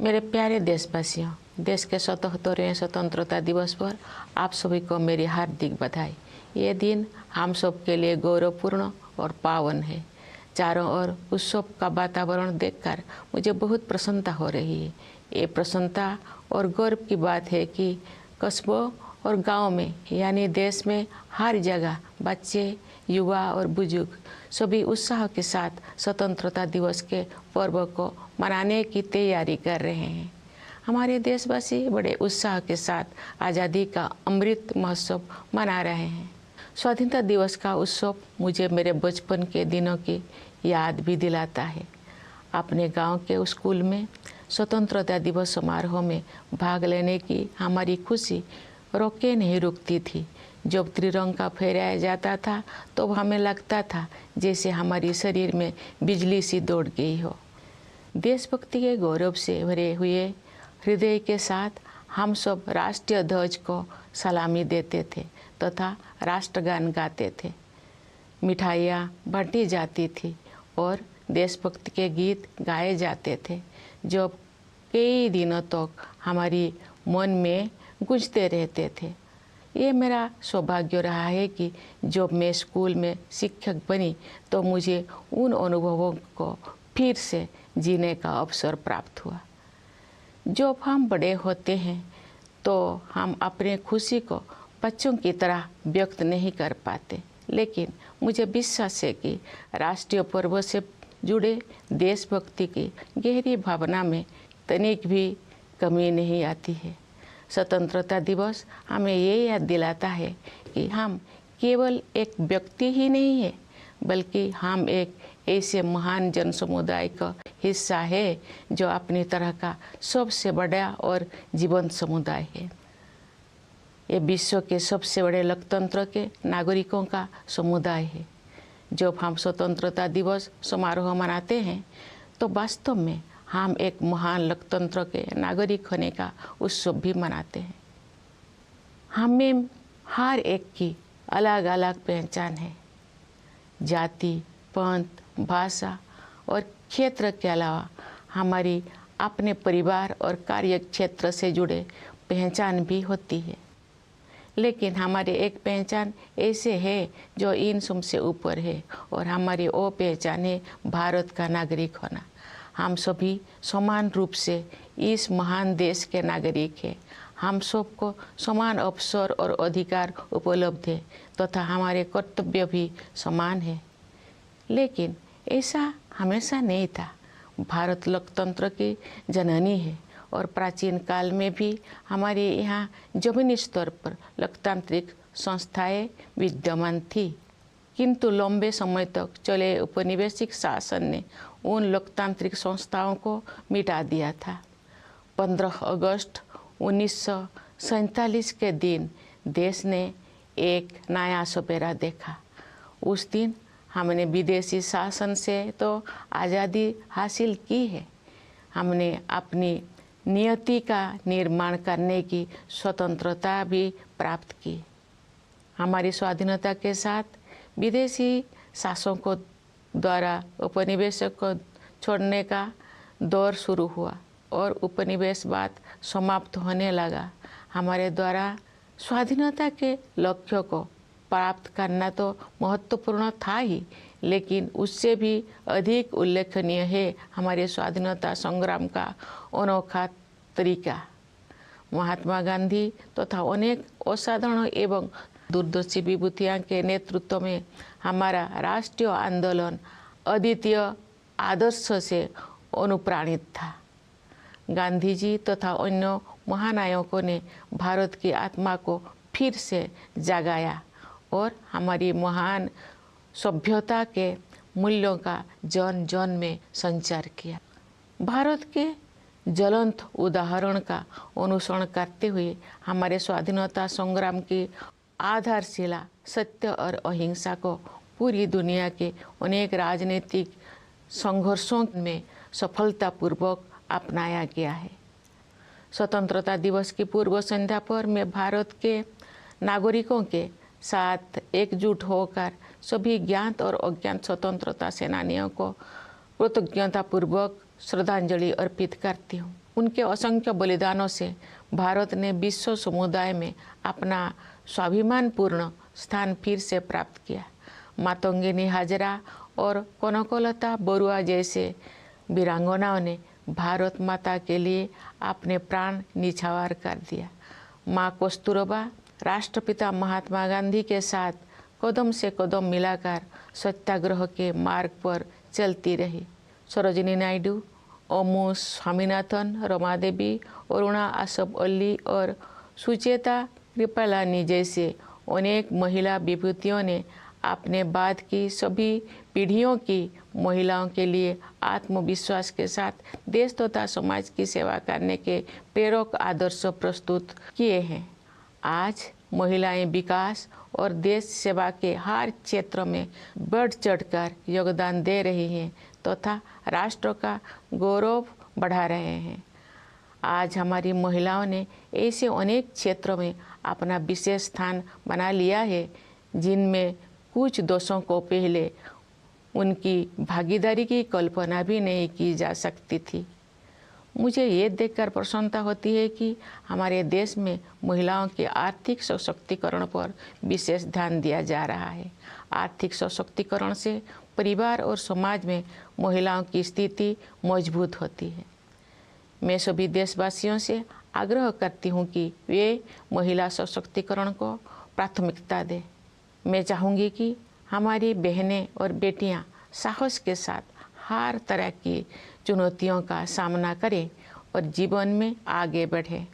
मेरे प्यारे देशवासियों, देश के 77वें स्वतंत्रता दिवस पर आप सभी को मेरी हार्दिक बधाई। ये दिन हम सब के लिए गौरवपूर्ण और पावन है। चारों ओर उत्सव का वातावरण देखकर मुझे बहुत प्रसन्नता हो रही है। ये प्रसन्नता और गौरव की बात है कि कस्बों और गांव में यानी देश में हर जगह बच्चे, युवा और बुजुर्ग सभी उत्साह के साथ स्वतंत्रता दिवस के पर्व को मनाने की तैयारी कर रहे हैं। हमारे देशवासी बड़े उत्साह के साथ आज़ादी का अमृत महोत्सव मना रहे हैं। स्वाधीनता दिवस का उत्सव मुझे मेरे बचपन के दिनों की याद भी दिलाता है। अपने गांव के स्कूल में स्वतंत्रता दिवस समारोह में भाग लेने की हमारी खुशी रोके नहीं रुकती थी। जब त्रिरंगा फहराया जाता था तो हमें लगता था जैसे हमारी शरीर में बिजली सी दौड़ गई हो। देशभक्ति के गौरव से भरे हुए हृदय के साथ हम सब राष्ट्रीय ध्वज को सलामी देते थे तथा राष्ट्रगान गाते थे। मिठाइयाँ बांटी जाती थी और देशभक्ति के गीत गाए जाते थे जो कई दिनों तक हमारी मन में गूंजते रहते थे। ये मेरा सौभाग्य रहा है कि जब मैं स्कूल में शिक्षक बनी तो मुझे उन अनुभवों को फिर से जीने का अवसर प्राप्त हुआ। जब हम बड़े होते हैं तो हम अपने खुशी को बच्चों की तरह व्यक्त नहीं कर पाते, लेकिन मुझे विश्वास है कि राष्ट्रीय पर्व से जुड़े देशभक्ति की गहरी भावना में तनिक भी कमी नहीं आती है। स्वतंत्रता दिवस हमें ये याद दिलाता है कि हम केवल एक व्यक्ति ही नहीं है, बल्कि हम एक ऐसे महान जन समुदाय का हिस्सा है जो अपनी तरह का सबसे बड़ा और जीवंत समुदाय है। ये विश्व के सबसे बड़े लोकतंत्र के नागरिकों का समुदाय है। जब हम स्वतंत्रता दिवस समारोह मनाते हैं तो वास्तव में हम एक महान लोकतंत्र के नागरिक होने का उत्सव भी मनाते हैं। हमें हर एक की अलग अलग पहचान है। जाति, पंथ, भाषा और क्षेत्र के अलावा हमारी अपने परिवार और कार्य क्षेत्र से जुड़े पहचान भी होती है, लेकिन हमारी एक पहचान ऐसे है जो इन सब से ऊपर है और हमारी वो पहचान है भारत का नागरिक होना। हम सभी समान रूप से इस महान देश के नागरिक हैं। हम सबको समान अवसर और अधिकार उपलब्ध है तथा हमारे कर्तव्य भी समान है। लेकिन ऐसा हमेशा नहीं था। भारत लोकतंत्र की जननी है और प्राचीन काल में भी हमारे यहाँ जमीनी स्तर पर लोकतांत्रिक संस्थाएं विद्यमान थी, किंतु लंबे समय तक चले औपनिवेशिक शासन ने उन लोकतांत्रिक संस्थाओं को मिटा दिया था। 15 अगस्त 1947 के दिन देश ने एक नया सवेरा देखा। उस दिन हमने विदेशी शासन से तो आज़ादी हासिल की है, हमने अपनी नियति का निर्माण करने की स्वतंत्रता भी प्राप्त की। हमारी स्वाधीनता के साथ विदेशी शासकों द्वारा उपनिवेशक को छोड़ने का दौर शुरू हुआ और उपनिवेशवाद समाप्त होने लगा। हमारे द्वारा स्वाधीनता के लक्ष्य को प्राप्त करना तो महत्वपूर्ण था ही, लेकिन उससे भी अधिक उल्लेखनीय है हमारे स्वाधीनता संग्राम का अनोखा तरीका। महात्मा गांधी तथा अनेक असाधारण एवं दूरदर्शी विभूतियों के नेतृत्व में हमारा राष्ट्रीय आंदोलन अद्वितीय आदर्श से अनुप्राणित था। गांधी जी तथा अन्य महानायकों ने भारत की आत्मा को फिर से जगाया और हमारी महान सभ्यता के मूल्यों का जन जन में संचार किया। भारत के ज्वलंत उदाहरण का अनुसरण करते हुए हमारे स्वाधीनता संग्राम की आधारशिला सत्य और अहिंसा को पूरी दुनिया के अनेक राजनीतिक संघर्षों में सफलतापूर्वक अपनाया गया है। स्वतंत्रता दिवस की पूर्व संध्या पर मैं भारत के नागरिकों के साथ एकजुट होकर सभी ज्ञात और अज्ञात स्वतंत्रता सेनानियों को कृतज्ञतापूर्वक श्रद्धांजलि अर्पित करती हूँ। उनके असंख्य बलिदानों से भारत ने विश्व समुदाय में अपना स्वाभिमानपूर्ण स्थान फिर से प्राप्त किया। मातंगिनी हाजरा और कनकलता बरुआ जैसे वीरांगनाओं ने भारत माता के लिए अपने प्राण निछावर कर दिया। माँ कस्तूरबा राष्ट्रपिता महात्मा गांधी के साथ कदम से कदम मिलाकर सत्याग्रह के मार्ग पर चलती रही। सरोजिनी नायडू, ओमू स्वामीनाथन, रमा देवी, अरुणा आसफ अली और सुचेता कृपलानी जैसे अनेक महिला विभूतियों ने अपने बाद की सभी पीढ़ियों की महिलाओं के लिए आत्मविश्वास के साथ देश तथा समाज की सेवा करने के प्रेरक आदर्श प्रस्तुत किए हैं। आज महिलाएं विकास और देश सेवा के हर क्षेत्र में बढ़ चढ़कर योगदान दे रही हैं तथा राष्ट्र का गौरव बढ़ा रहे हैं। आज हमारी महिलाओं ने ऐसे अनेक क्षेत्रों में अपना विशेष स्थान बना लिया है जिनमें कुछ दोषों को पहले उनकी भागीदारी की कल्पना भी नहीं की जा सकती थी। मुझे ये देखकर प्रसन्नता होती है कि हमारे देश में महिलाओं के आर्थिक सशक्तिकरण पर विशेष ध्यान दिया जा रहा है। आर्थिक सशक्तिकरण से परिवार और समाज में महिलाओं की स्थिति मजबूत होती है। मैं सभी देशवासियों से आग्रह करती हूँ कि वे महिला सशक्तिकरण को प्राथमिकता दें। मैं चाहूँगी कि हमारी बहनें और बेटियाँ साहस के साथ हर तरह की चुनौतियों का सामना करें और जीवन में आगे बढ़ें।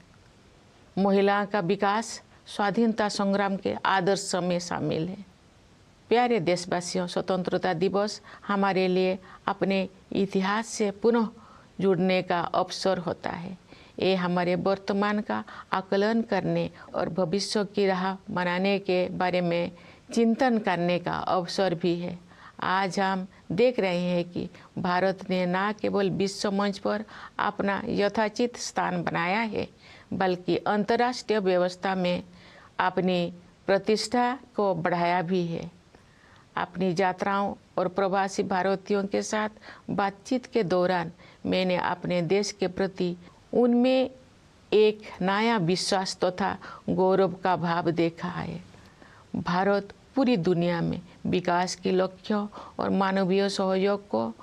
महिलाओं का विकास स्वाधीनता संग्राम के आदर्श में शामिल है। प्यारे देशवासियों, स्वतंत्रता दिवस हमारे लिए अपने इतिहास से पुनः जुड़ने का अवसर होता है। ये हमारे वर्तमान का आकलन करने और भविष्य की राह बनाने के बारे में चिंतन करने का अवसर भी है। आज हम देख रहे हैं कि भारत ने न केवल विश्व मंच पर अपना यथाचित स्थान बनाया है, बल्कि अंतर्राष्ट्रीय व्यवस्था में अपनी प्रतिष्ठा को बढ़ाया भी है। अपनी यात्राओं और प्रवासी भारतीयों के साथ बातचीत के दौरान मैंने अपने देश के प्रति उनमें एक नया विश्वास तथा गौरव का भाव देखा है। भारत पूरी दुनिया में विकास के लक्ष्यों और मानवीय सहयोग को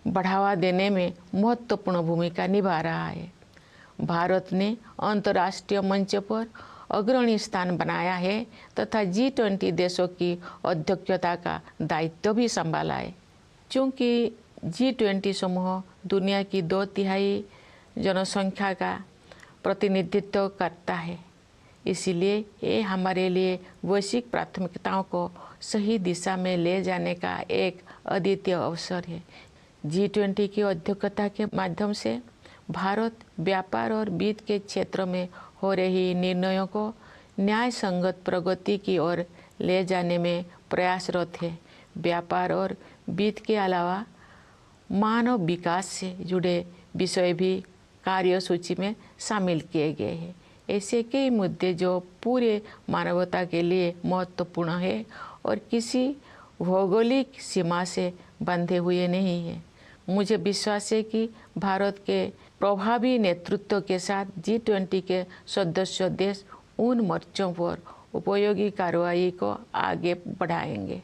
बढ़ावा देने में महत्वपूर्ण भूमिका निभा रहा है। भारत ने अंतर्राष्ट्रीय मंच पर अग्रणी स्थान बनाया है तथा G20 देशों की अध्यक्षता का दायित्व भी संभाला है। चूँकि G20 समूह दुनिया की 2/3 जनसंख्या का प्रतिनिधित्व करता है, इसलिए ये हमारे लिए वैश्विक प्राथमिकताओं को सही दिशा में ले जाने का एक अद्वितीय अवसर है। G20 की अध्यक्षता के माध्यम से भारत व्यापार और वित्त के क्षेत्र में हो रही निर्णयों को न्याय संगत प्रगति की ओर ले जाने में प्रयासरत है। व्यापार और वित्त के अलावा मानव विकास से जुड़े विषय भी कार्यसूची में शामिल किए गए हैं। ऐसे कई मुद्दे जो पूरे मानवता के लिए महत्वपूर्ण है और किसी भौगोलिक सीमा से बंधे हुए नहीं हैं। मुझे विश्वास है कि भारत के प्रभावी नेतृत्व के साथ G20 के सदस्य देश उन मोर्चों पर उपयोगी कार्रवाई को आगे बढ़ाएंगे।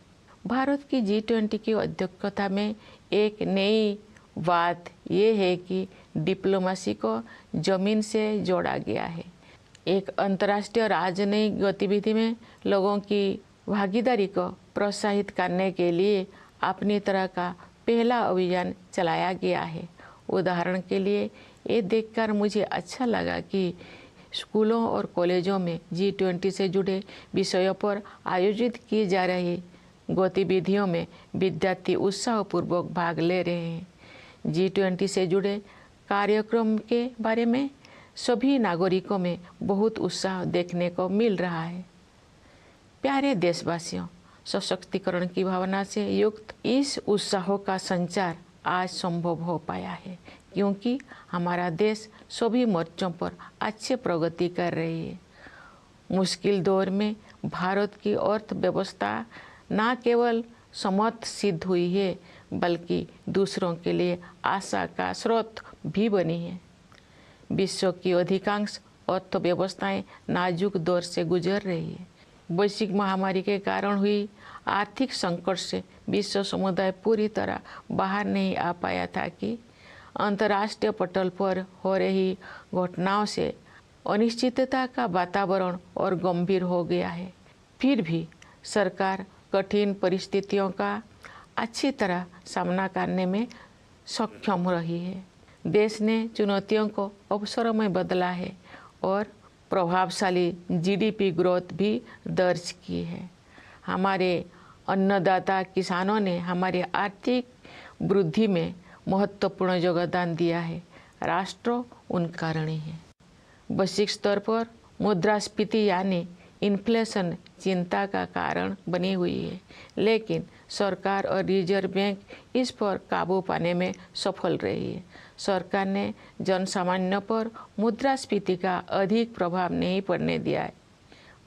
भारत की G20 की अध्यक्षता में एक नई बात यह है कि डिप्लोमेसी को जमीन से जोड़ा गया है। एक अंतर्राष्ट्रीय राजनयिक गतिविधि में लोगों की भागीदारी को प्रोत्साहित करने के लिए अपनी तरह का पहला अभियान चलाया गया है। उदाहरण के लिए ये देखकर मुझे अच्छा लगा कि स्कूलों और कॉलेजों में G20 से जुड़े विषयों पर आयोजित की जा रही गतिविधियों में विद्यार्थी उत्साहपूर्वक भाग ले रहे हैं। G20 से जुड़े कार्यक्रम के बारे में सभी नागरिकों में बहुत उत्साह देखने को मिल रहा है। प्यारे देशवासियों, सशक्तिकरण की भावना से युक्त इस उत्साह का संचार आज संभव हो पाया है क्योंकि हमारा देश सभी मोर्चों पर अच्छी प्रगति कर रही है। मुश्किल दौर में भारत की अर्थव्यवस्था न केवल समर्थ सिद्ध हुई है बल्कि दूसरों के लिए आशा का स्रोत भी बनी है। विश्व की अधिकांश अर्थव्यवस्थाएं नाजुक दौर से गुजर रही है। वैश्विक महामारी के कारण हुई आर्थिक संकट से विश्व समुदाय पूरी तरह बाहर नहीं आ पाया था कि अंतर्राष्ट्रीय पटल पर हो रही घटनाओं से अनिश्चितता का वातावरण और गंभीर हो गया है। फिर भी सरकार कठिन परिस्थितियों का अच्छी तरह सामना करने में सक्षम रही है। देश ने चुनौतियों को अवसरों में बदला है और प्रभावशाली जीडीपी ग्रोथ भी दर्ज की है। हमारे अन्नदाता किसानों ने हमारी आर्थिक वृद्धि में महत्वपूर्ण योगदान दिया है। राष्ट्र उनका ऋणी है। वैश्विक स्तर पर मुद्रास्फीति यानी इन्फ्लेशन चिंता का कारण बनी हुई है, लेकिन सरकार और रिजर्व बैंक इस पर काबू पाने में सफल रही है। सरकार ने जनसामान्य पर मुद्रास्फीति का अधिक प्रभाव नहीं पड़ने दिया है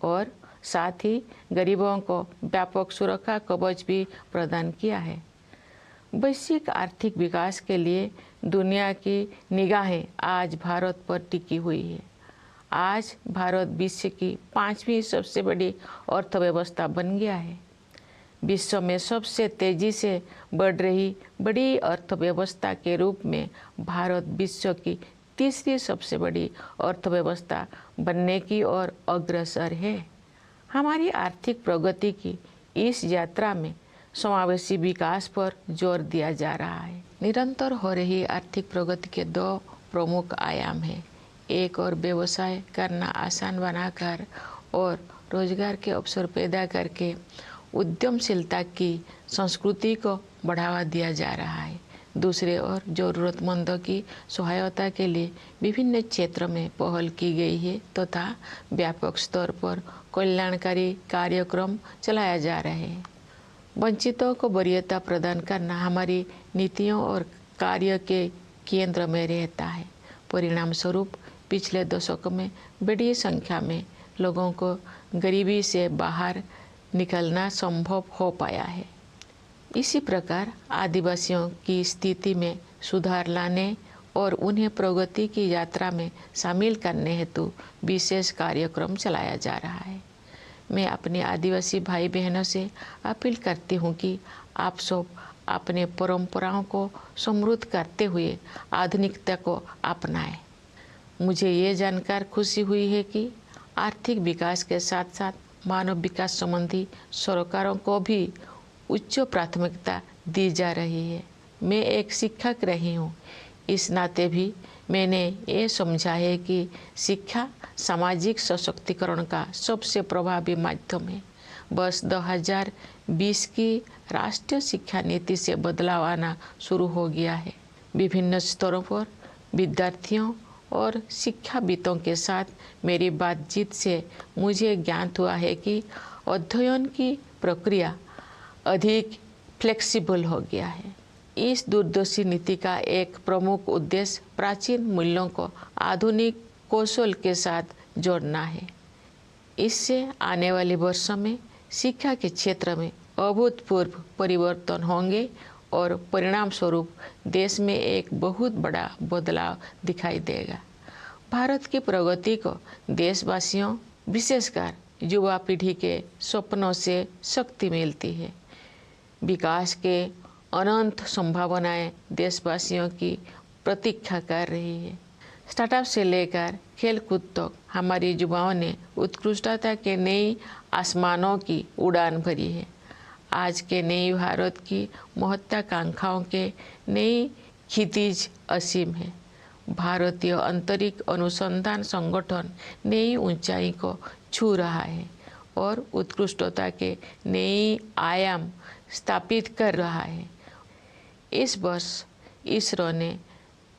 और साथ ही गरीबों को व्यापक सुरक्षा कवच भी प्रदान किया है। वैश्विक आर्थिक विकास के लिए दुनिया की निगाहें आज भारत पर टिकी हुई है। आज भारत विश्व की 5वीं सबसे बड़ी अर्थव्यवस्था बन गया है। विश्व में सबसे तेजी से बढ़ रही बड़ी अर्थव्यवस्था के रूप में भारत विश्व की 3री सबसे बड़ी अर्थव्यवस्था बनने की ओर अग्रसर है। हमारी आर्थिक प्रगति की इस यात्रा में समावेशी विकास पर जोर दिया जा रहा है। निरंतर हो रही आर्थिक प्रगति के 2 प्रमुख आयाम हैं। एक और व्यवसाय करना आसान बनाकर और रोजगार के अवसर पैदा करके उद्यमशीलता की संस्कृति को बढ़ावा दिया जा रहा है। दूसरे ओर जरूरतमंदों की सहायता के लिए विभिन्न क्षेत्रों में पहल की गई है तथा व्यापक स्तर पर कल्याणकारी कार्यक्रम चलाया जा रहे हैं। वंचितों को वरीयता प्रदान करना हमारी नीतियों और कार्य के केंद्र में रहता है। परिणाम स्वरूप पिछले दशकों में बड़ी संख्या में लोगों को गरीबी से बाहर निकलना संभव हो पाया है। इसी प्रकार आदिवासियों की स्थिति में सुधार लाने और उन्हें प्रगति की यात्रा में शामिल करने हेतु विशेष कार्यक्रम चलाया जा रहा है। मैं अपने आदिवासी भाई बहनों से अपील करती हूँ कि आप सब अपने परंपराओं को समृद्ध करते हुए आधुनिकता को अपनाएं। मुझे ये जानकर खुशी हुई है कि आर्थिक विकास के साथ साथ मानव विकास संबंधी सरकारों को भी उच्च प्राथमिकता दी जा रही है। मैं एक शिक्षक रही हूँ, इस नाते भी मैंने ये समझा है कि शिक्षा सामाजिक सशक्तिकरण का सबसे प्रभावी माध्यम है। वर्ष 2020 की राष्ट्रीय शिक्षा नीति से बदलाव आना शुरू हो गया है। विभिन्न स्तरों पर विद्यार्थियों और शिक्षाविदों के साथ मेरी बातचीत से मुझे ज्ञात हुआ है कि अध्ययन की प्रक्रिया अधिक फ्लेक्सिबल हो गया है। इस दूरदर्शी नीति का एक प्रमुख उद्देश्य प्राचीन मूल्यों को आधुनिक कौशल के साथ जोड़ना है। इससे आने वाले वर्षों में शिक्षा के क्षेत्र में अभूतपूर्व परिवर्तन होंगे और परिणाम स्वरूप देश में एक बहुत बड़ा बदलाव दिखाई देगा। भारत की प्रगति को देशवासियों, विशेषकर युवा पीढ़ी के सपनों से शक्ति मिलती है। विकास के अनंत संभावनाएं देशवासियों की प्रतीक्षा कर रही है। स्टार्टअप से लेकर खेलकूद तक हमारे युवाओं ने उत्कृष्टता के नई आसमानों की उड़ान भरी है। आज के नई भारत की महत्वाकांक्षाओं के नई क्षितिज असीम है। भारतीय अंतरिक्ष अनुसंधान संगठन नई ऊंचाई को छू रहा है और उत्कृष्टता के नई आयाम स्थापित कर रहा है। इस वर्ष इसरो ने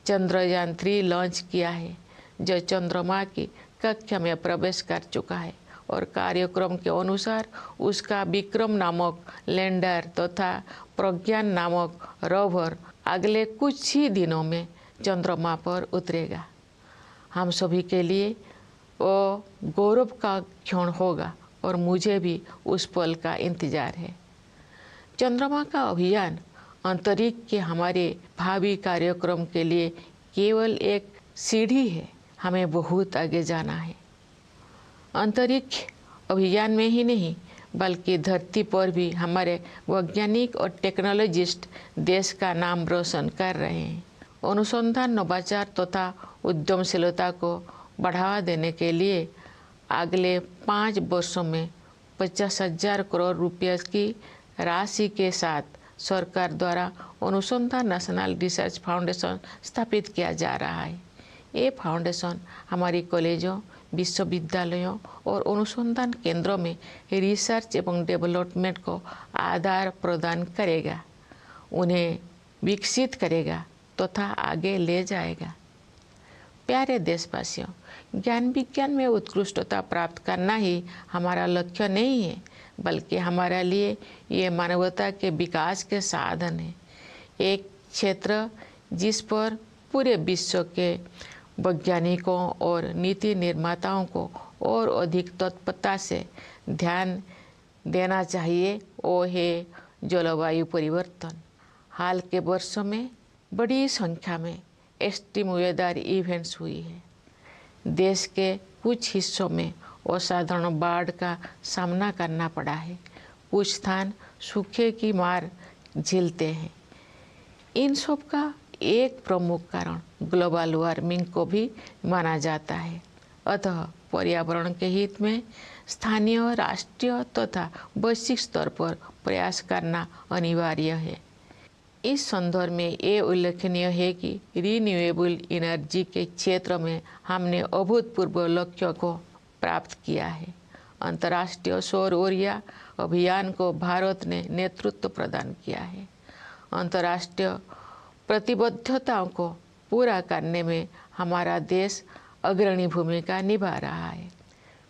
चंद्रयान 3 लॉन्च किया है, जो चंद्रमा की कक्षा में प्रवेश कर चुका है और कार्यक्रम के अनुसार उसका विक्रम नामक लैंडर तथा प्रज्ञान नामक रोवर अगले कुछ ही दिनों में चंद्रमा पर उतरेगा। हम सभी के लिए वो गौरव का क्षण होगा और मुझे भी उस पल का इंतजार है। चंद्रमा का अभियान अंतरिक्ष के हमारे भावी कार्यक्रम के लिए केवल एक सीढ़ी है। हमें बहुत आगे जाना है। अंतरिक्ष अभियान में ही नहीं बल्कि धरती पर भी हमारे वैज्ञानिक और टेक्नोलॉजिस्ट देश का नाम रोशन कर रहे हैं। अनुसंधान, नवाचार तथा उद्यमशीलता को बढ़ावा देने के लिए अगले 5 वर्षों में 50,000 करोड़ रुपये की राशि के साथ सरकार द्वारा अनुसंधान नेशनल रिसर्च फाउंडेशन स्थापित किया जा रहा है। ये फाउंडेशन हमारी कॉलेजों, विश्वविद्यालयों और अनुसंधान केंद्रों में रिसर्च एवं डेवलपमेंट को आधार प्रदान करेगा, उन्हें विकसित करेगा तथा आगे ले जाएगा। प्यारे देशवासियों, ज्ञान विज्ञान में उत्कृष्टता प्राप्त करना ही हमारा लक्ष्य नहीं है, बल्कि हमारे लिए ये मानवता के विकास के साधन है। एक क्षेत्र जिस पर पूरे विश्व के वैज्ञानिकों और नीति निर्माताओं को और अधिक तत्परता से ध्यान देना चाहिए वो है जलवायु परिवर्तन। हाल के वर्षों में बड़ी संख्या में एक्सट्रीम वेदर इवेंट्स हुई है। देश के कुछ हिस्सों में असाधारण बाढ़ का सामना करना पड़ा है, कुछ स्थान सूखे की मार झेलते हैं। इन सब का एक प्रमुख कारण ग्लोबल वार्मिंग को भी माना जाता है। अतः पर्यावरण के हित में स्थानीय, राष्ट्रीय तथा वैश्विक स्तर पर प्रयास करना अनिवार्य है। इस संदर्भ में ये उल्लेखनीय है कि रिन्यूएबल एनर्जी के क्षेत्र में हमने अभूतपूर्व लक्ष्यों को प्राप्त किया है। अंतर्राष्ट्रीय सौर ऊर्जा अभियान को भारत ने नेतृत्व प्रदान किया है। अंतर्राष्ट्रीय प्रतिबद्धताओं को पूरा करने में हमारा देश अग्रणी भूमिका निभा रहा है।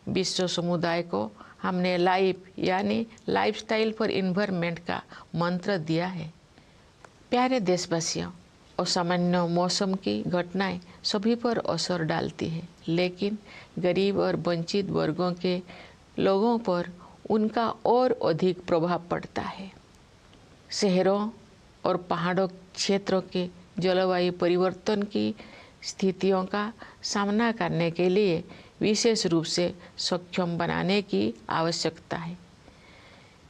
विश्व समुदाय को हमने लाइफ यानी लाइफस्टाइल फॉर एनवायरनमेंट का मंत्र दिया है। प्यारे देशवासियों, असामान्य मौसम की घटनाएं सभी पर असर डालती है, लेकिन गरीब और वंचित वर्गों के लोगों पर उनका और अधिक प्रभाव पड़ता है। शहरों और पहाड़ों क्षेत्रों के जलवायु परिवर्तन की स्थितियों का सामना करने के लिए विशेष रूप से सक्षम बनाने की आवश्यकता है।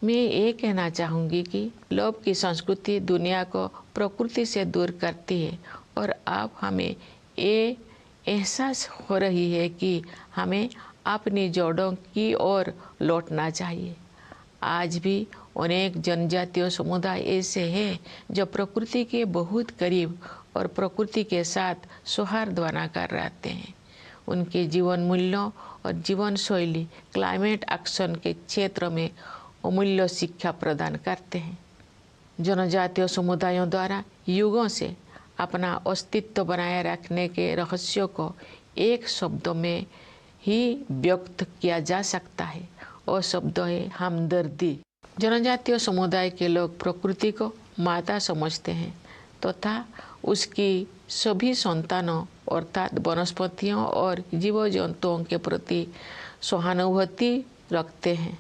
मैं ये कहना चाहूँगी कि लोभ की संस्कृति दुनिया को प्रकृति से दूर करती है और अब हमें ये एहसास हो रही है कि हमें अपनी जड़ों की ओर लौटना चाहिए। आज भी अनेक जनजातीय समुदाय ऐसे हैं जो प्रकृति के बहुत करीब और प्रकृति के साथ सौहार्द बनाकर रहते हैं। उनके जीवन मूल्यों और जीवन शैली क्लाइमेट एक्शन के क्षेत्र में अमूल्य शिक्षा प्रदान करते हैं। जनजातीय समुदायों द्वारा युगों से अपना अस्तित्व बनाए रखने के रहस्यों को एक शब्द में ही व्यक्त किया जा सकता है और शब्द है हमदर्दी। जनजातीय समुदाय के लोग प्रकृति को माता समझते हैं तथा उसकी सभी संतानों अर्थात वनस्पतियों और जीव जंतुओं के प्रति सहानुभूति रखते हैं।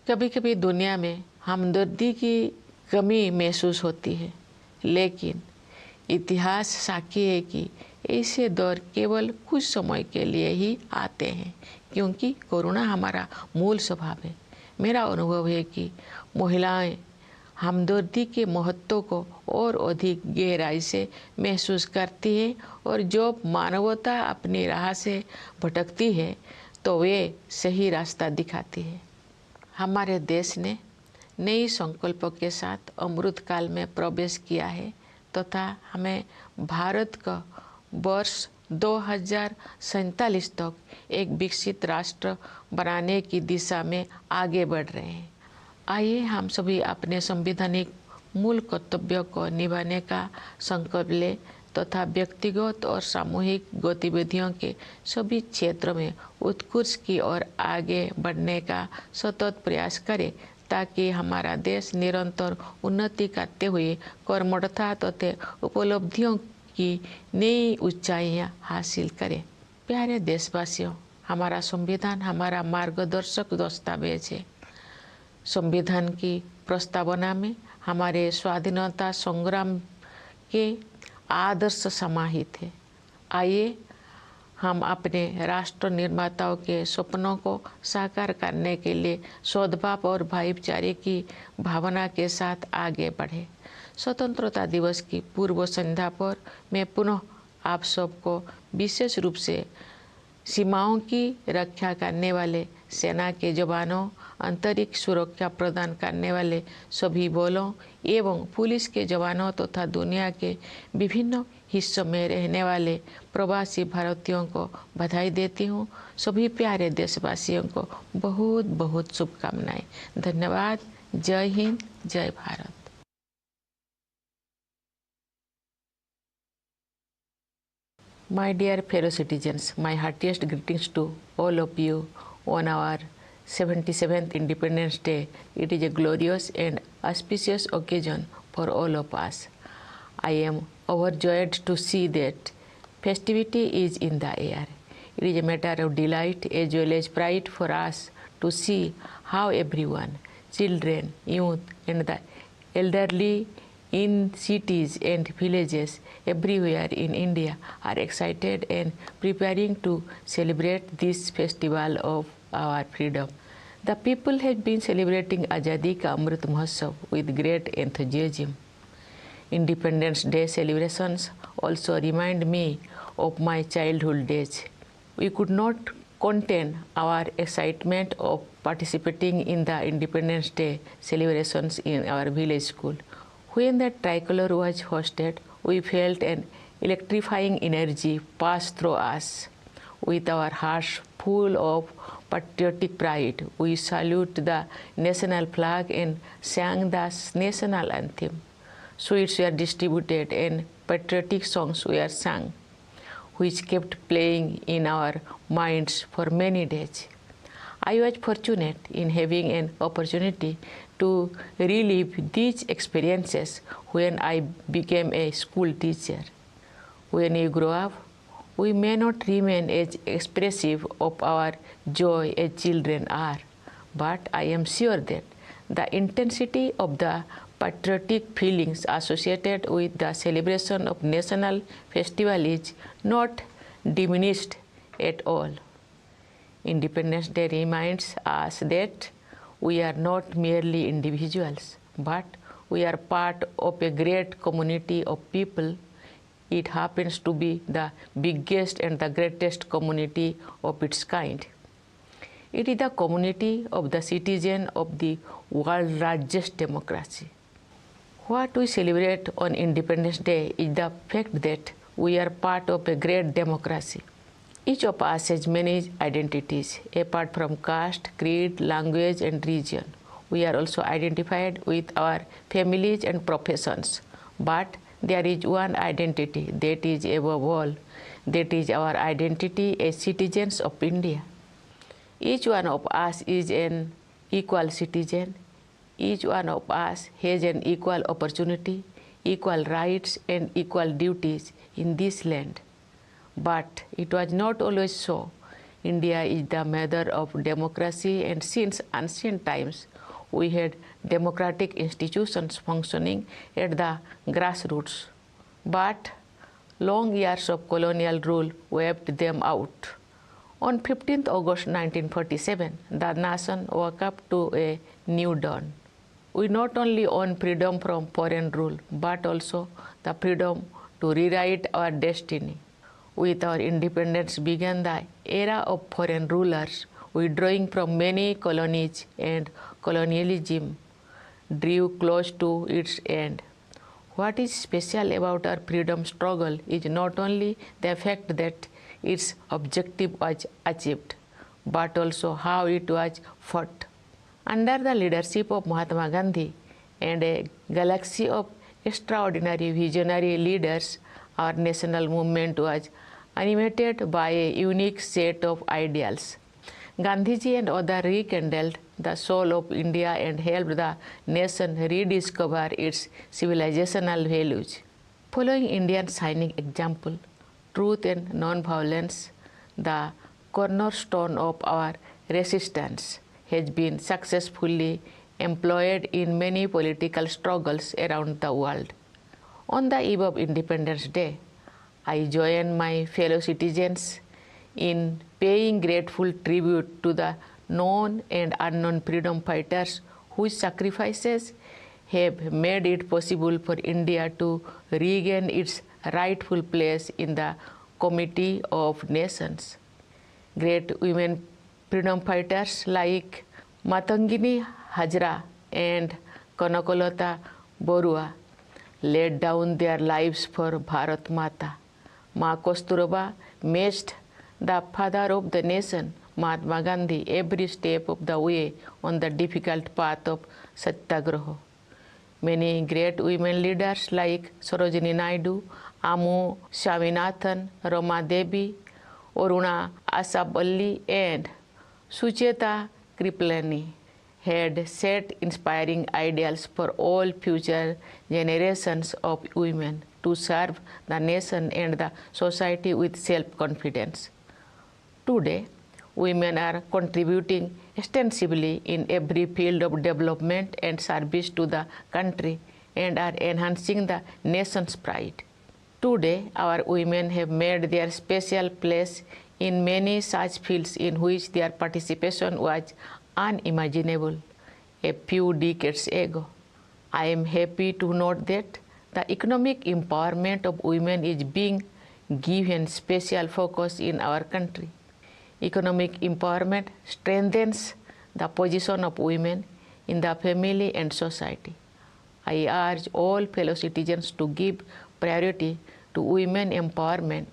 कभी कभी दुनिया में हमदर्दी की कमी महसूस होती है, लेकिन इतिहास साक्षी है कि ऐसे दौर केवल कुछ समय के लिए ही आते हैं, क्योंकि करुणा हमारा मूल स्वभाव है। मेरा अनुभव है कि महिलाएं हमदर्दी के महत्व को और अधिक गहराई से महसूस करती है और जब मानवता अपनी राह से भटकती है तो वे सही रास्ता दिखाती है। हमारे देश ने नई संकल्पों के साथ अमृत काल में प्रवेश किया है तथा हमें भारत का वर्ष 2047 तक एक विकसित राष्ट्र बनाने की दिशा में आगे बढ़ रहे हैं। आइए हम सभी अपने संवैधानिक मूल कर्तव्यों को निभाने का संकल्प लें तथा व्यक्तिगत और सामूहिक गतिविधियों के सभी क्षेत्रों में उत्कृष्ट की ओर आगे बढ़ने का सतत प्रयास करें, ताकि हमारा देश निरंतर उन्नति करते हुए कर्मठता तथा उपलब्धियों की नई ऊंचाइयां हासिल करे। प्यारे देशवासियों, हमारा संविधान हमारा मार्गदर्शक दस्तावेज है। संविधान की प्रस्तावना में हमारे स्वाधीनता संग्राम के आदर्श समाहित है। आइए हम अपने राष्ट्र निर्माताओं के सपनों को साकार करने के लिए सद्भाव और भाईचारे की भावना के साथ आगे बढ़े। स्वतंत्रता दिवस की पूर्व संध्या पर मैं पुनः आप सबको विशेष रूप से सीमाओं की रक्षा करने वाले सेना के जवानों, अंतरिक्ष सुरक्षा प्रदान करने वाले सभी बलों एवं पुलिस के जवानों तथा दुनिया के विभिन्न हिस्सों में रहने वाले प्रवासी भारतीयों को बधाई देती हूँ। सभी प्यारे देशवासियों को बहुत बहुत शुभकामनाएं। धन्यवाद। जय हिंद, जय Bharat. My dear fellow citizens, my heartiest greetings to all of you on our 77th Independence Day. It is a glorious and auspicious occasion for all of us. I am overjoyed to see that festivity is in the air. It is a matter of delight as well as pride for us to see how everyone, children, youth, and the elderly in cities and villages everywhere in India are excited and preparing to celebrate this festival of our freedom. The people have been celebrating Azadi Ka Amrit Mahotsav with great enthusiasm. Independence Day celebrations also remind me of my childhood days. We could not contain our excitement of participating in the Independence Day celebrations in our village school. When the tricolor was hoisted, we felt an electrifying energy pass through us. With our hearts full of patriotic pride, we salute the national flag and sang the national anthem. Sweets were distributed and patriotic songs were sung, which kept playing in our minds for many days. I was fortunate in having an opportunity to relive these experiences when I became a school teacher. When we grow up, we may not remain as expressive of our joy as children are, but I am sure that the intensity of the patriotic feelings associated with the celebration of national festival is not diminished at all. Independence Day reminds us that we are not merely individuals, but we are part of a great community of people. It happens to be the biggest and the greatest community of its kind. It is the community of the citizens of the world's largest democracy. What we celebrate on Independence Day is the fact that we are part of a great democracy. Each of us has many identities, apart from caste, creed, language, and region. We are also identified with our families and professions. But there is one identity that is above all, that is our identity as citizens of India. Each one of us is an equal citizen. Each one of us has an equal opportunity, equal rights, and equal duties in this land. But it was not always so. India is the mother of democracy, and since ancient times, we had democratic institutions functioning at the grassroots. But long years of colonial rule wiped them out. On 15th August 1947, the nation woke up to a new dawn. We not only own freedom from foreign rule, but also the freedom to rewrite our destiny. With our independence began the era of foreign rulers, withdrawing from many colonies, and colonialism drew close to its end. What is special about our freedom struggle is not only the fact that its objective was achieved, but also how it was fought. Under the leadership of Mahatma Gandhi and a galaxy of extraordinary visionary leaders, our national movement was animated by a unique set of ideals. Gandhiji and others rekindled the soul of India and helped the nation rediscover its civilizational values. Following India's shining example, truth and non-violence, the cornerstone of our resistance, has been successfully employed in many political struggles around the world. On the eve of Independence Day, I join my fellow citizens in paying grateful tribute to the known and unknown freedom fighters whose sacrifices have made it possible for India to regain its rightful place in the Committee of Nations. Great women freedom fighters like Matangini Hajra and Kanakolata Borua laid down their lives for Bharat Mata. Ma Kasturba matched the father of the nation, Mahatma Gandhi, every step of the way on the difficult path of Satyagraha. Many great women leaders like Sarojini Naidu, Amu Swaminathan, Rama Devi, Aruna Asaballi, and Sucheta Kripalani had set inspiring ideals for all future generations of women to serve the nation and the society with self-confidence. Today, women are contributing extensively in every field of development and service to the country and are enhancing the nation's pride. Today, our women have made their special place in many such fields in which their participation was unimaginable a few decades ago. I am happy to note that the economic empowerment of women is being given special focus in our country. Economic empowerment strengthens the position of women in the family and society. I urge all fellow citizens to give priority to women empowerment.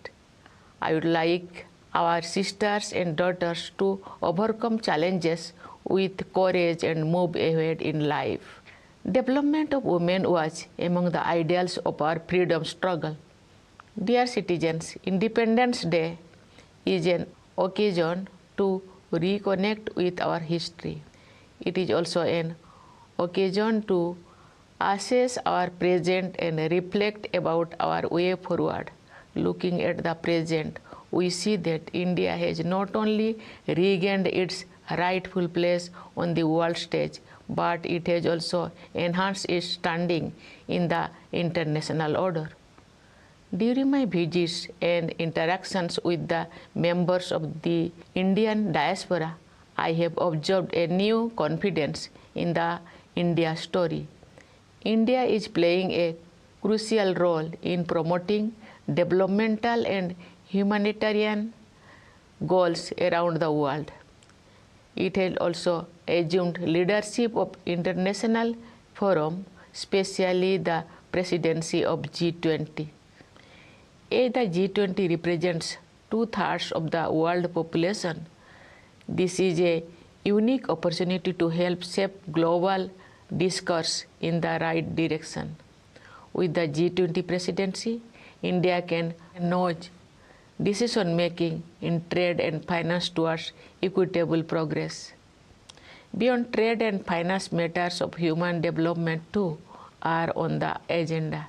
I would like our sisters and daughters to overcome challenges with courage and move ahead in life. Development of women was among the ideals of our freedom struggle. Dear citizens, Independence Day is an occasion to reconnect with our history. It is also an occasion to assess our present and reflect about our way forward. Looking at the present, we see that India has not only regained its rightful place on the world stage, but it has also enhanced its standing in the international order. During my visits and interactions with the members of the Indian diaspora, I have observed a new confidence in the India story. India is playing a crucial role in promoting developmental and humanitarian goals around the world. It has also assumed leadership of international forum, especially the presidency of G20. As the G20 represents 2/3 of the world population, this is a unique opportunity to help shape global discourse in the right direction. With the G20 presidency, India can nudge decision-making in trade and finance towards equitable progress. Beyond trade and finance, matters of human development too are on the agenda.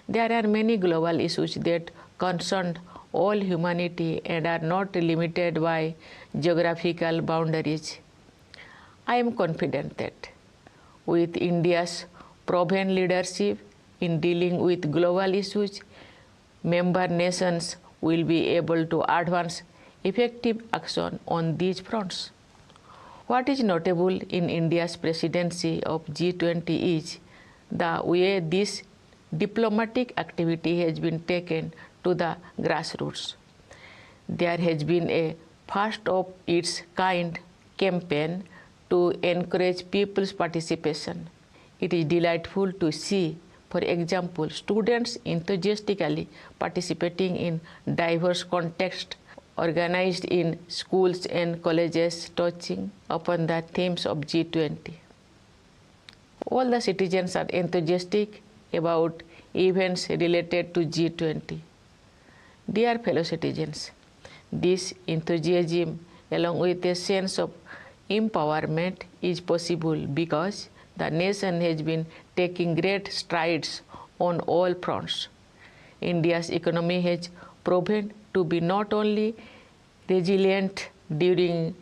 There are many global issues that concern all humanity and are not limited by geographical boundaries. I am confident that with India's proven leadership in dealing with global issues, member nations will be able to advance effective action on these fronts. What is notable in India's presidency of G20 is the way this diplomatic activity has been taken to the grassroots. There has been a first of its kind campaign to encourage people's participation. It is delightful to see, for example, students enthusiastically participating in diverse contexts organized in schools and colleges touching upon the themes of G20. All the citizens are enthusiastic about events related to G20. Dear fellow citizens, this enthusiasm along with a sense of empowerment is possible because the nation has been taking great strides on all fronts. India's economy has proven to be not only resilient during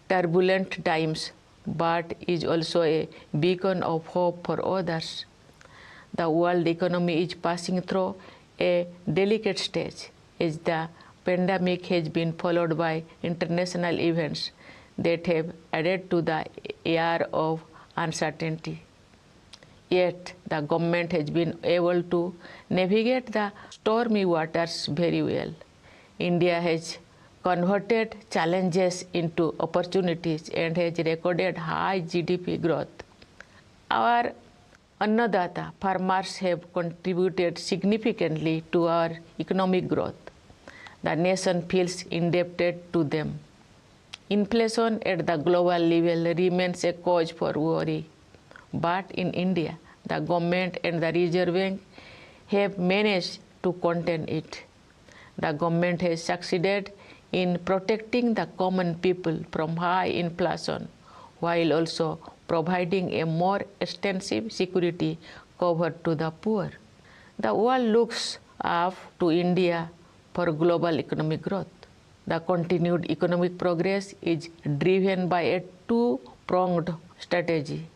turbulent times, but is also a beacon of hope for others. The world economy is passing through a delicate stage as the pandemic has been followed by international events that have added to the air of uncertainty. Yet, the government has been able to navigate the stormy waters very well. India has converted challenges into opportunities and has recorded high GDP growth. Our Annadata farmers have contributed significantly to our economic growth. The nation feels indebted to them. Inflation at the global level remains a cause for worry. But in India, the government and the Reserve Bank have managed to contain it. The government has succeeded in protecting the common people from high inflation, while also providing a more extensive security cover to the poor. The world looks up to India for global economic growth. The continued economic progress is driven by a two-pronged strategy.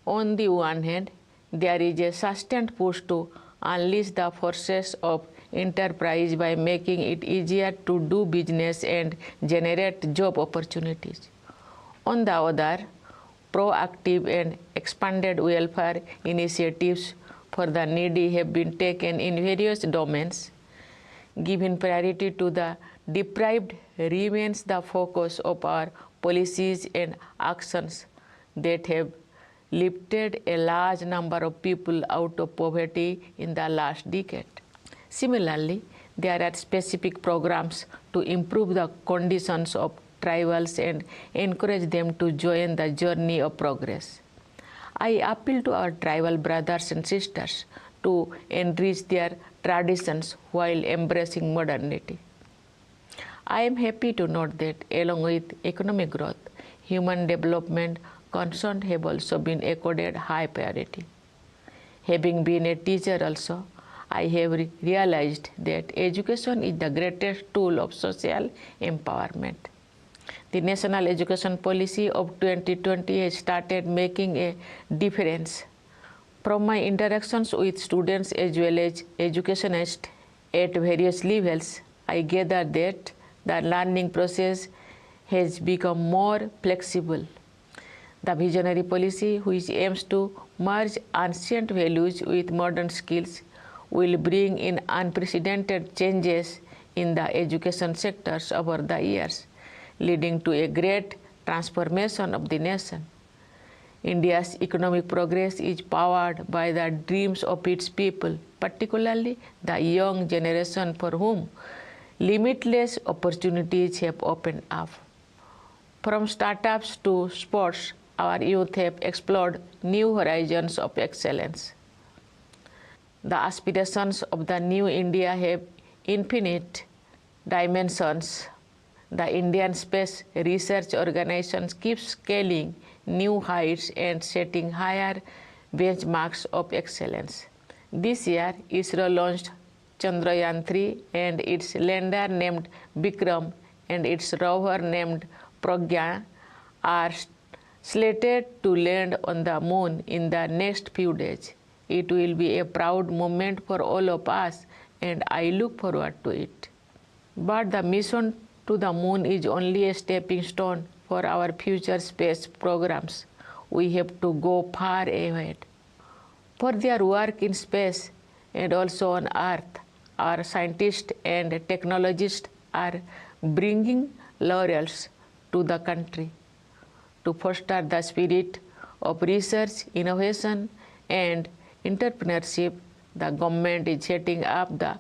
On the one hand, there is a sustained push to unleash the forces of enterprise by making it easier to do business and generate job opportunities. On the other, proactive and expanded welfare initiatives for the needy have been taken in various domains. Giving priority to the deprived remains the focus of our policies and actions that have lifted a large number of people out of poverty in the last decade. Similarly, there are specific programs to improve the conditions of tribals and encourage them to join the journey of progress. I appeal to our tribal brothers and sisters to enrich their traditions while embracing modernity. I am happy to note that along with economic growth, human development concerns have also been accorded high priority. Having been a teacher also, I have realized that education is the greatest tool of social empowerment. The National Education Policy of 2020 has started making a difference. From my interactions with students as well as educationists at various levels, I gather that the learning process has become more flexible. The visionary policy, which aims to merge ancient values with modern skills, will bring in unprecedented changes in the education sectors over the years, leading to a great transformation of the nation. India's economic progress is powered by the dreams of its people, particularly the young generation for whom limitless opportunities have opened up. From startups to sports, our youth have explored new horizons of excellence. The aspirations of the new India have infinite dimensions. The Indian Space Research Organization keeps scaling new heights and setting higher benchmarks of excellence. This year, ISRO launched Chandrayaan-3 and its lander named Vikram and its rover named Pragyan are slated to land on the moon in the next few days. It will be a proud moment for all of us, and I look forward to it. But the mission to the moon is only a stepping stone for our future space programs. We have to go far ahead. For their work in space and also on Earth, our scientists and technologists are bringing laurels to the country. To foster the spirit of research, innovation, and entrepreneurship, the government is setting up the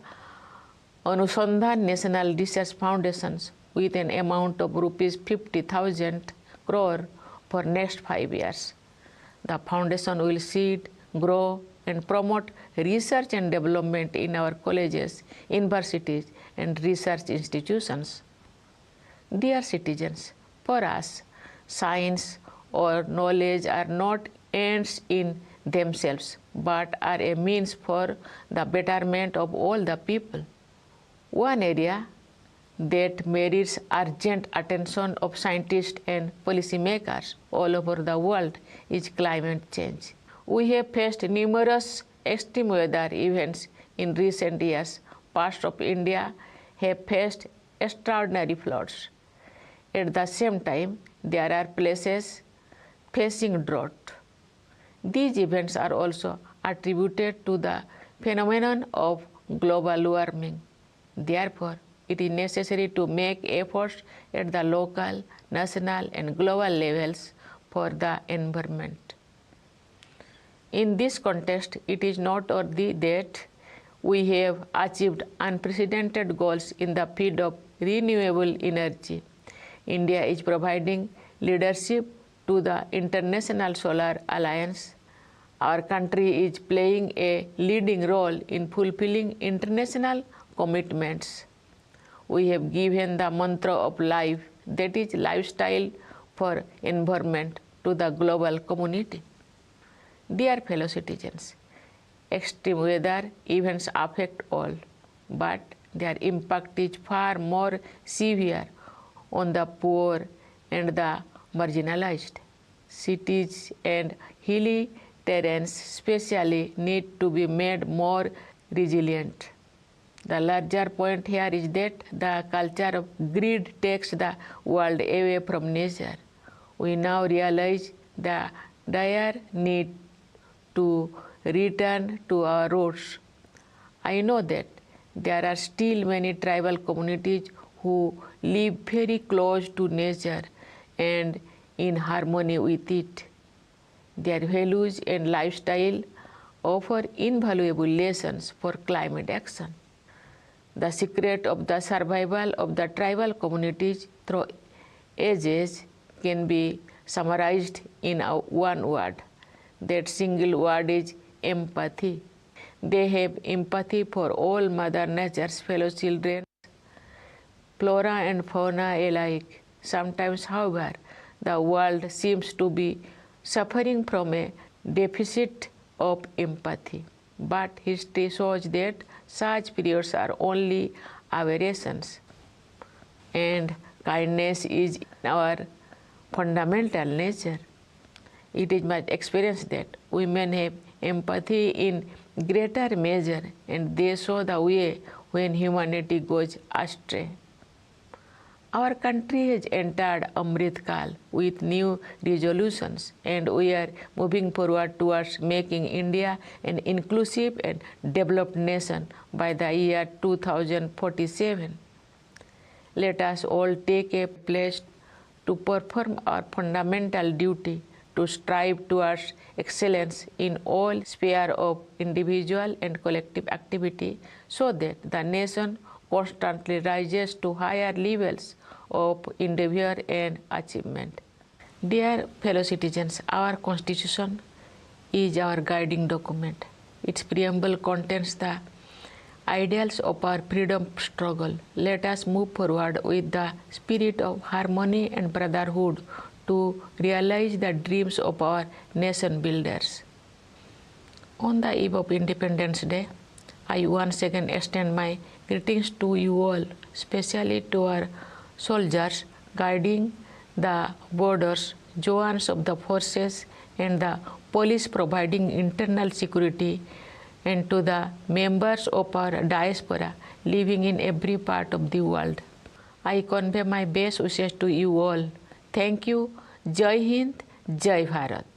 Anusandhan National Research Foundations with an amount of rupees 50,000 crore for next 5 years. The foundation will seed, grow, and promote research and development in our colleges, universities, and research institutions. Dear citizens, for us, science or knowledge are not ends in themselves, but are a means for the betterment of all the people. One area that merits urgent attention of scientists and policymakers all over the world is climate change. We have faced numerous extreme weather events in recent years. Parts of India have faced extraordinary floods. At the same time, there are places facing drought. These events are also attributed to the phenomenon of global warming. Therefore, it is necessary to make efforts at the local, national, and global levels for the environment. In this context, it is noteworthy that we have achieved unprecedented goals in the field of renewable energy. India is providing leadership to the International Solar Alliance. Our country is playing a leading role in fulfilling international commitments. We have given the mantra of life, that is lifestyle for environment, to the global community. Dear fellow citizens, extreme weather events affect all, but their impact is far more severe on the poor and the marginalized. Cities and hilly terrains especially need to be made more resilient. The larger point here is that the culture of greed takes the world away from nature. We now realize the dire need to return to our roots. I know that there are still many tribal communities who live very close to nature and in harmony with it. Their values and lifestyle offer invaluable lessons for climate action. The secret of the survival of the tribal communities through ages can be summarized in one word. That single word is empathy. They have empathy for all Mother Nature's fellow children, flora and fauna alike. Sometimes, however, the world seems to be suffering from a deficit of empathy. But history shows that such periods are only aberrations, and kindness is our fundamental nature. It is my experience that women have empathy in greater measure, and they show the way when humanity goes astray. Our country has entered Amrit Kal with new resolutions, and we are moving forward towards making India an inclusive and developed nation by the year 2047. Let us all take a pledge to perform our fundamental duty to strive towards excellence in all spheres of individual and collective activity, so that the nation constantly rises to higher levels of endeavor and achievement. Dear fellow citizens, our Constitution is our guiding document. Its preamble contains the ideals of our freedom struggle. Let us move forward with the spirit of harmony and brotherhood to realize the dreams of our nation builders. On the eve of Independence Day, I once again extend my greetings to you all, especially to our soldiers guarding the borders, jawans of the forces, and the police providing internal security, and to the members of our diaspora living in every part of the world. I convey my best wishes to you all. Thank you. Jai Hind, Jai Bharat.